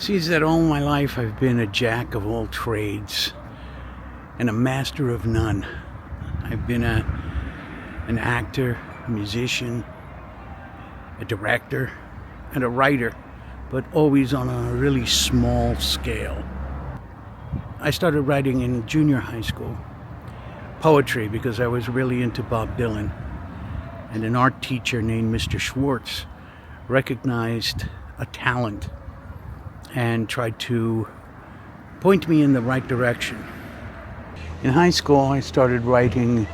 Seems that all my life I've been a jack of all trades and a master of none. I've been an actor, a musician, a director, and a writer, but always on a really small scale. I started writing in junior high school, poetry, because I was really into Bob Dylan, and an art teacher named Mr. Schwartz recognized a talent and tried to point me in the right direction. In high school, I started writing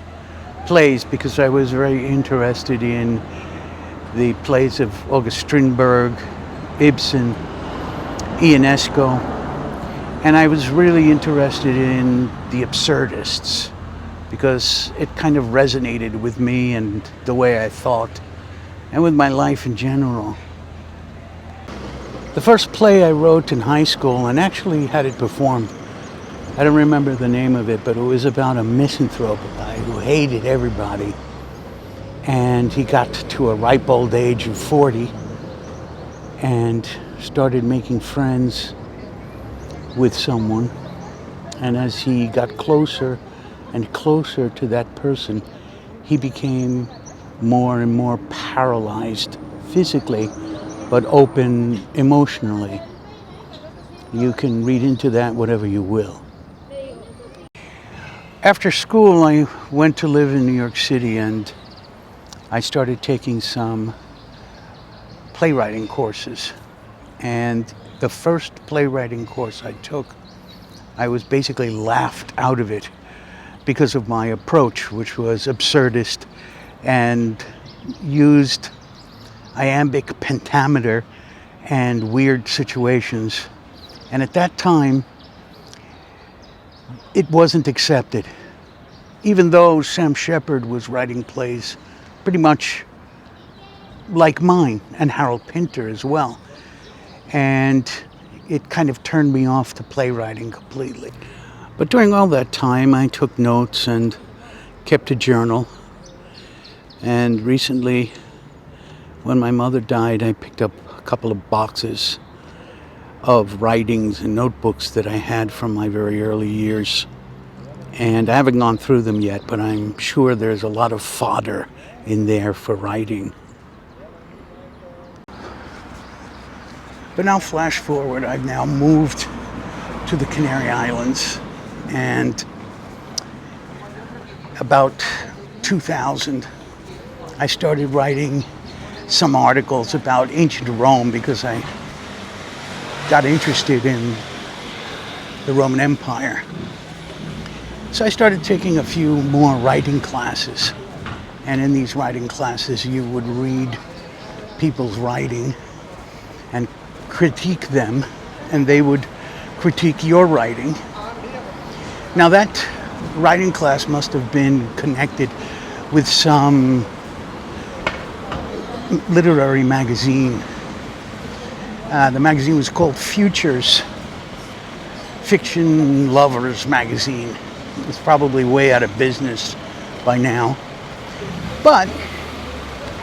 plays because I was very interested in the plays of August Strindberg, Ibsen, Ionesco, and I was really interested in the absurdists because it kind of resonated with me and the way I thought and with my life in general. The first play I wrote in high school and actually had it performed, I don't remember the name of it, but it was about a misanthrope guy who hated everybody. And he got to a ripe old age of 40 and started making friends with someone. And as he got closer and closer to that person, he became more and more paralyzed physically, but open emotionally. You can read into that whatever you will. After school, I went to live in New York City and I started taking some playwriting courses. And the first playwriting course I took, I was basically laughed out of it because of my approach, which was absurdist and used iambic pentameter and weird situations. And at that time, it wasn't accepted. Even though Sam Shepard was writing plays pretty much like mine, and Harold Pinter as well. And it kind of turned me off to playwriting completely. But during all that time, I took notes and kept a journal. And recently, when my mother died, I picked up a couple of boxes of writings and notebooks that I had from my very early years. And I haven't gone through them yet, but I'm sure there's a lot of fodder in there for writing. But now flash forward, I've now moved to the Canary Islands, and about 2000, I started writing some articles about ancient Rome because I got interested in the Roman Empire. So I started taking a few more writing classes. And in these writing classes, you would read people's writing and critique them, and they would critique your writing. Now that writing class must have been connected with some literary magazine. The magazine was called Futures, Fiction Lovers magazine. It's probably way out of business by now. But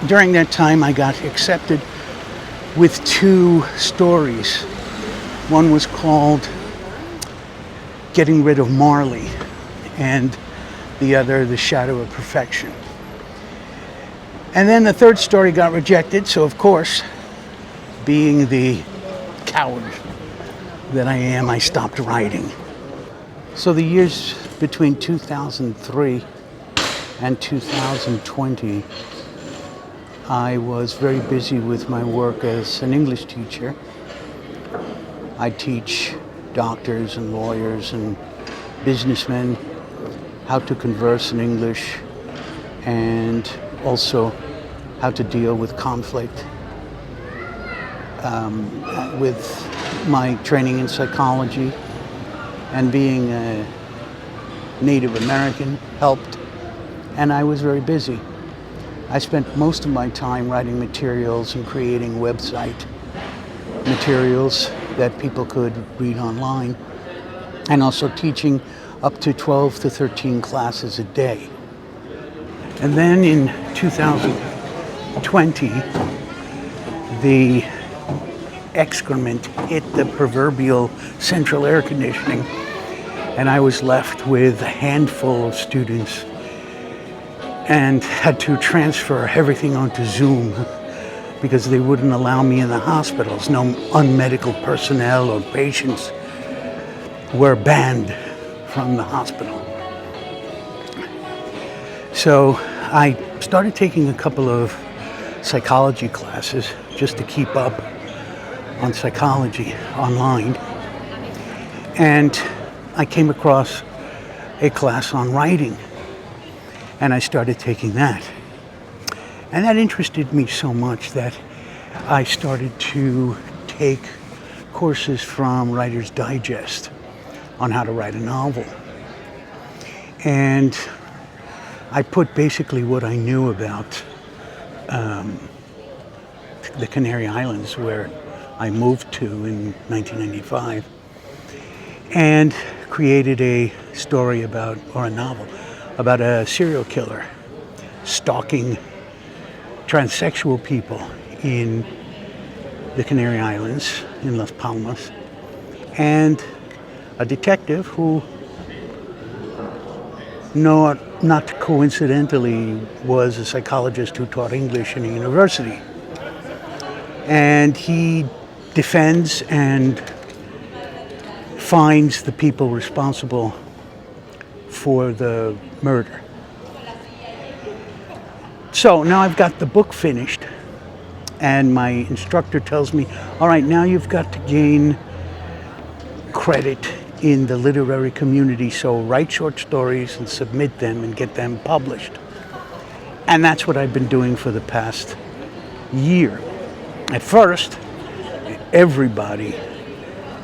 during that time, I got accepted with two stories. One was called Getting Rid of Marley, and the other, The Shadow of Perfection. And then the third story got rejected, so of course, being the coward that I am, I stopped writing. So the years between 2003 and 2020, I was very busy with my work as an English teacher. I teach doctors and lawyers and businessmen how to converse in English and also how to deal with conflict. With my training in psychology and being a Native American helped, and I was very busy. I spent most of my time writing materials and creating website materials that people could read online, and also teaching up to 12 to 13 classes a day. And then in 2020, the excrement hit the proverbial central air conditioning, and I was left with a handful of students and had to transfer everything onto Zoom because they wouldn't allow me in the hospitals. No unmedical personnel or patients were banned from the hospital. So I started taking a couple of psychology classes just to keep up on psychology online. And I came across a class on writing, and I started taking that. And that interested me so much that I started to take courses from Writer's Digest on how to write a novel. And I put basically what I knew about the Canary Islands, where I moved to in 1995, and created a story about, or a novel, about a serial killer stalking transsexual people in the Canary Islands, in Las Palmas, and a detective who, not coincidentally, was a psychologist who taught English in a university. And he defends and finds the people responsible for the murder. So now I've got the book finished, and my instructor tells me, all right, now you've got to gain credit in the literary community, so write short stories and submit them and get them published. And that's what I've been doing for the past year. At first, everybody,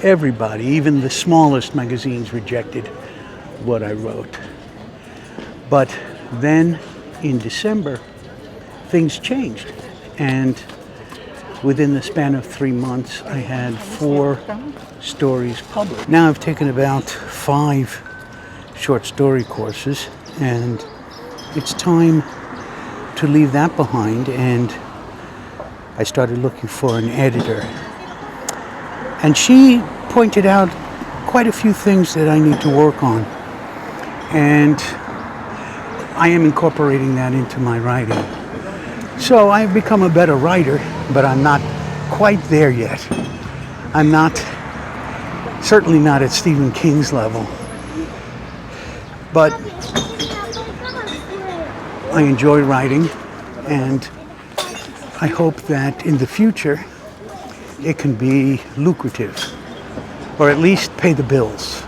even the smallest magazines, rejected what I wrote. But then in December, things changed. And within the span of 3 months, I had 4 stories published. Now I've taken about 5 short story courses, and it's time to leave that behind. And I started looking for an editor. And she pointed out quite a few things that I need to work on. And I am incorporating that into my writing. So I've become a better writer, but I'm not quite there yet. I'm certainly not at Stephen King's level. But I enjoy writing, and I hope that in the future it can be lucrative, or at least pay the bills.